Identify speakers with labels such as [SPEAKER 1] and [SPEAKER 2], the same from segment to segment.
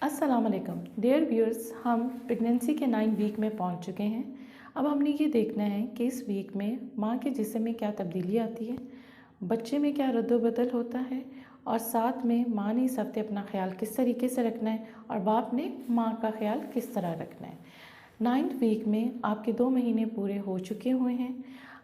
[SPEAKER 1] अस्सलाम वालेकुम dear viewers. हम प्रेगनेंसी के 9 वीक में पहुंच चुके हैं। अब हमने ये देखना है कि इस वीक में माँ के जिस्म में क्या तब्दीली आती है, बच्चे में क्या रद्द-बदल होता है और साथ में माँ ने इस हफ्ते अपना ख्याल किस तरीके से रखना है और बाप ने माँ का ख्याल किस तरह रखना है। 9th वीक में आपके 2 महीने पूरे हो चुके हुए हैं।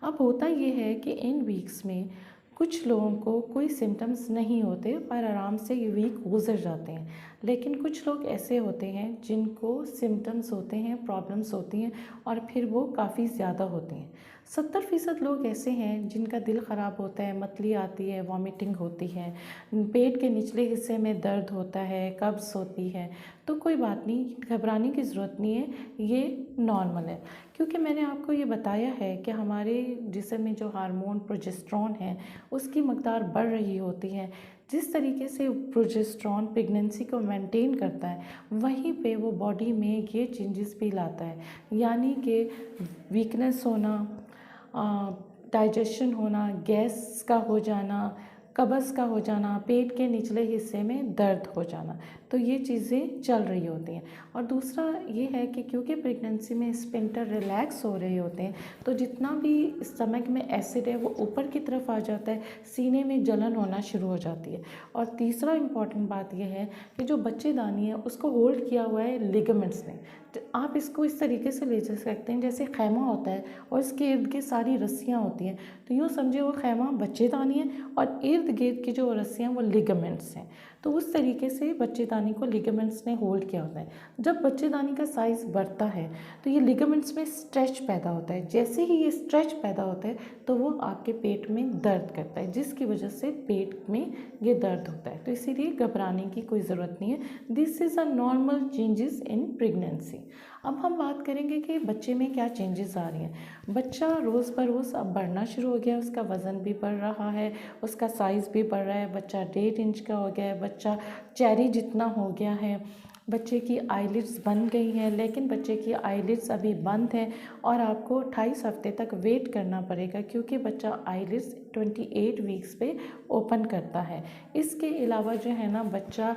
[SPEAKER 1] अब होता ये है कि इन वीक्स में कुछ लोगों को कोई सिम्टम्स नहीं होते और आराम से ये वीक गुजर जाते हैं, लेकिन कुछ लोग ऐसे होते हैं जिनको सिम्टम्स होते हैं, प्रॉब्लम्स होती हैं और फिर वो काफ़ी ज़्यादा होती हैं। 70% लोग ऐसे हैं जिनका दिल ख़राब होता है, मतली आती है, वॉमिटिंग होती है, पेट के निचले हिस्से में दर्द होता है, कब्ज़ होती है। तो कोई बात नहीं, घबराने की ज़रूरत नहीं है, ये नॉर्मल है। क्योंकि मैंने आपको ये बताया है कि हमारे जिस्म में जो हार्मोन प्रोजेस्टेरॉन है उसकी मकदार बढ़ रही होती है। जिस तरीके से प्रोजेस्टेरॉन प्रेगनेंसी को मेंटेन करता है, वहीं पे वो बॉडी में ये चेंजेस भी लाता है, यानी कि वीकनेस होना, डाइजेशन होना, गैस का हो जाना, कब्ज़ का हो जाना, पेट के निचले हिस्से में दर्द हो जाना, तो ये चीज़ें चल रही होती हैं। और दूसरा ये है कि क्योंकि प्रेगनेंसी में स्फिंक्टर रिलैक्स हो रहे होते हैं, तो जितना भी स्टमक में एसिड है वो ऊपर की तरफ आ जाता है, सीने में जलन होना शुरू हो जाती है। और तीसरा इम्पॉर्टेंट बात यह है कि जो बच्चेदानी है उसको होल्ड किया हुआ है लिगामेंट्स ने। तो आप इसको इस तरीके से ले जा सकते हैं जैसे खैमा होता है और इसके इर्द गिर्द सारी रस्सियाँ होती हैं, तो यूँ समझे वो खैमा बच्चेदानी है और इर्द गिर्द की जो रस्सियाँ वो लिगामेंट्स हैं। तो उस तरीके से बच्चेदानी को लिगामेंट्स ने होल्ड किया होता है। जब बच्चेदानी का साइज़ बढ़ता है तो ये लिगामेंट्स में स्ट्रेच पैदा होता है। जैसे ही ये स्ट्रेच पैदा होता है तो वो आपके पेट में दर्द करता है, जिसकी वजह से पेट में ये दर्द होता है। तो इसीलिए घबराने की कोई ज़रूरत नहीं है। This is a normal changes in pregnancy. अब हम बात करेंगे कि बच्चे में क्या चेंजेस आ रही हैं। बच्चा रोज़ बरोज़ अब बढ़ना शुरू हो गया है, उसका वज़न भी बढ़ रहा है, उसका साइज़ भी बढ़ रहा है। बच्चा 1.5 इंच का हो गया है, बच्चा चेरी जितना हो गया है, बच्चे की आईलिड्स बन गई हैं, लेकिन बच्चे की आईलिड्स अभी बंद हैं और आपको 28 हफ्ते तक वेट करना पड़ेगा, क्योंकि बच्चा आईलिड्स 28 वीक्स पे ओपन करता है। इसके अलावा जो है ना, बच्चा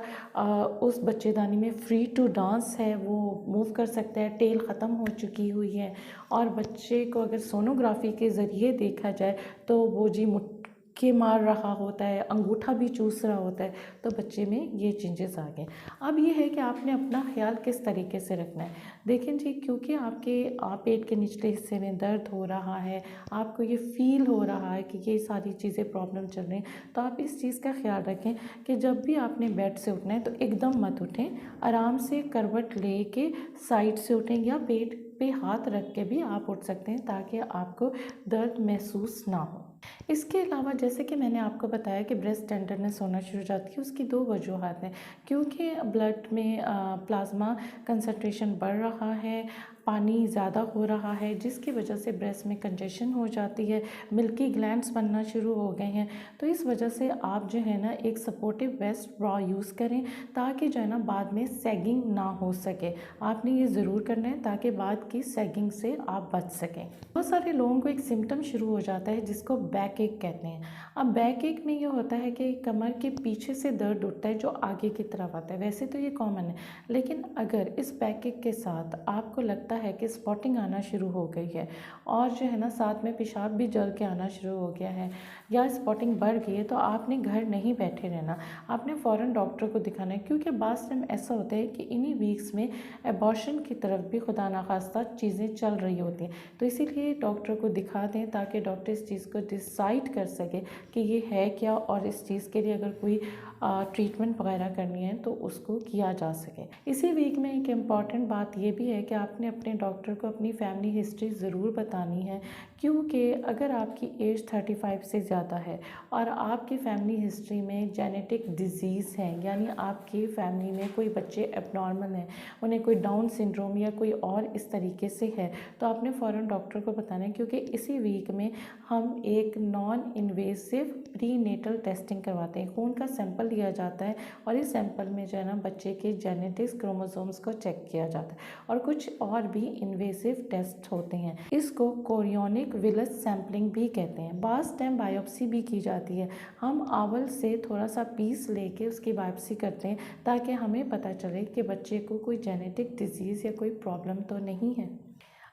[SPEAKER 1] उस बच्चेदानी में फ्री टू डांस है, वो मूव कर सकता है, टेल ख़त्म हो चुकी हुई है। और बच्चे को अगर सोनोग्राफी के ज़रिए देखा जाए तो वो जी मुक्के मार रहा होता है, अंगूठा भी चूस रहा होता है, तो बच्चे में ये चेंजेस आ गए। अब ये है कि आपने अपना ख्याल किस तरीके से रखना है। देखें जी, क्योंकि आपके पेट के निचले हिस्से में दर्द हो रहा है, आपको ये फील हो रहा है कि ये सारी चीज़ें प्रॉब्लम चल रही हैं, तो आप इस चीज़ का ख्याल रखें कि जब भी आपने बेड से उठना है तो एकदम मत उठें, आराम से करवट ले के साइड से उठें या पेट पे हाथ रख के भी आप उठ सकते हैं, ताकि आपको दर्द महसूस ना हो। इसके अलावा जैसे कि मैंने आपको बताया कि ब्रेस्ट टेंडरनेस होना शुरू हो जाती है, उसकी 2 वजूहात हैं। क्योंकि ब्लड में प्लाज्मा कंसंट्रेशन बढ़ रहा है, पानी ज़्यादा हो रहा है, जिसकी वजह से ब्रेस्ट में कंजेशन हो जाती है, मिल्की ग्लैंड्स बनना शुरू हो गए हैं। तो इस वजह से आप जो है ना एक सपोर्टिव वेस्ट ब्रा यूज़ करें, ताकि जो है ना बाद में सैगिंग ना हो सके। आपने ये ज़रूर करना है ताकि बाद की सैगिंग से आप बच सकें। बहुत सारे लोगों को एक सिम्टम शुरू हो जाता है जिसको बैक एक कहते हैं। अब बैक एक में ये होता है कि कमर के पीछे से दर्द उठता है जो आगे की तरफ आता है। वैसे तो ये कॉमन है, लेकिन अगर इस बैक एक के साथ आपको लगता है कि स्पॉटिंग आना शुरू हो गई है और जो है ना साथ में पेशाब भी जल के आना शुरू हो गया है या स्पॉटिंग बढ़ गई है, तो आपने घर नहीं बैठे रहना, आपने फ़ौरन डॉक्टर को दिखाना है। क्योंकि बाज़ टाइम ऐसा होता है कि इन्हीं वीक्स में एबॉर्शन की तरफ भी खुदा ना खास्ता चीज़ें चल रही होती हैं। तो इसीलिए डॉक्टर को दिखा दें ताकि डॉक्टर इस चीज़ को डिसाइड कर सके कि ये है क्या, और इस चीज़ के लिए अगर कोई ट्रीटमेंट वगैरह करनी है तो उसको किया जा सके। इसी वीक में एक इम्पॉर्टेंट बात ये भी है कि आपने अपने डॉक्टर को अपनी फैमिली हिस्ट्री ज़रूर बतानी है, क्योंकि अगर आपकी एज 35 से ज़्यादा है और आपकी फैमिली हिस्ट्री में जेनेटिक डिजीज़ है, यानी आपकी फैमिली में कोई बच्चे एबनॉर्मल हैं, उन्हें कोई डाउन सिंड्रोम या कोई और इस तरीके से है, तो आपने फ़ौरन डॉक्टर को बताना है। क्योंकि इसी वीक में हम एक non invasive prenatal testing करवाते हैं, खून का सैंपल सैंपल लिया जाता है और इस सैंपल में जो है ना बच्चे के जेनेटिक्स क्रोमोसोम्स को चेक किया जाता है और कुछ और भी इन्वेसिव टेस्ट होते हैं। इसको कोरियोनिक विलस सैम्पलिंग भी कहते हैं। बास स्टेम बायोप्सी भी की जाती है। हम आंवल से थोड़ा सा पीस लेके उसकी बायोप्सी करते हैं ताकि हमें पता चले कि बच्चे को कोई जेनेटिक डिजीज़ या कोई प्रॉब्लम तो नहीं है।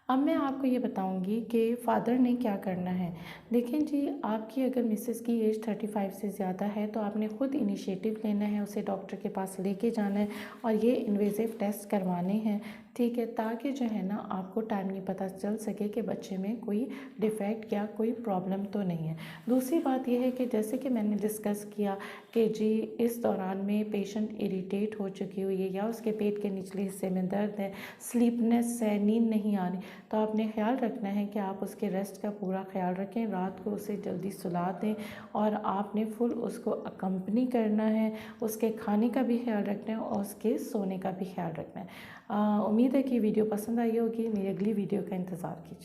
[SPEAKER 1] अब मैं आपको ये बताऊंगी कि फ़ादर ने क्या करना है। देखिए जी, आपकी अगर मिसेस की एज 35 से ज़्यादा है तो आपने ख़ुद इनिशिएटिव लेना है, उसे डॉक्टर के पास लेके जाना है और ये इन्वेसिव टेस्ट करवाने हैं, ठीक है, ताकि जो है ना आपको टाइमली पता चल सके कि बच्चे में कोई डिफ़ेक्ट या कोई प्रॉब्लम तो नहीं है। दूसरी बात यह है कि जैसे कि मैंने डिस्कस किया कि जी इस दौरान में पेशेंट इरिटेट हो चुकी हुई है या उसके पेट के निचले हिस्से में दर्द है, स्लीपनेस है, नींद नहीं आ रही, तो आपने ख्याल रखना है कि आप उसके रेस्ट का पूरा ख्याल रखें, रात को उसे जल्दी सुला दें और आपने फुल उसको अकम्पनी करना है, उसके खाने का भी ख्याल रखना है और उसके सोने का भी ख्याल रखना है। उम्मीद है कि वीडियो पसंद आई होगी। मेरी अगली वीडियो का इंतज़ार कीजिए।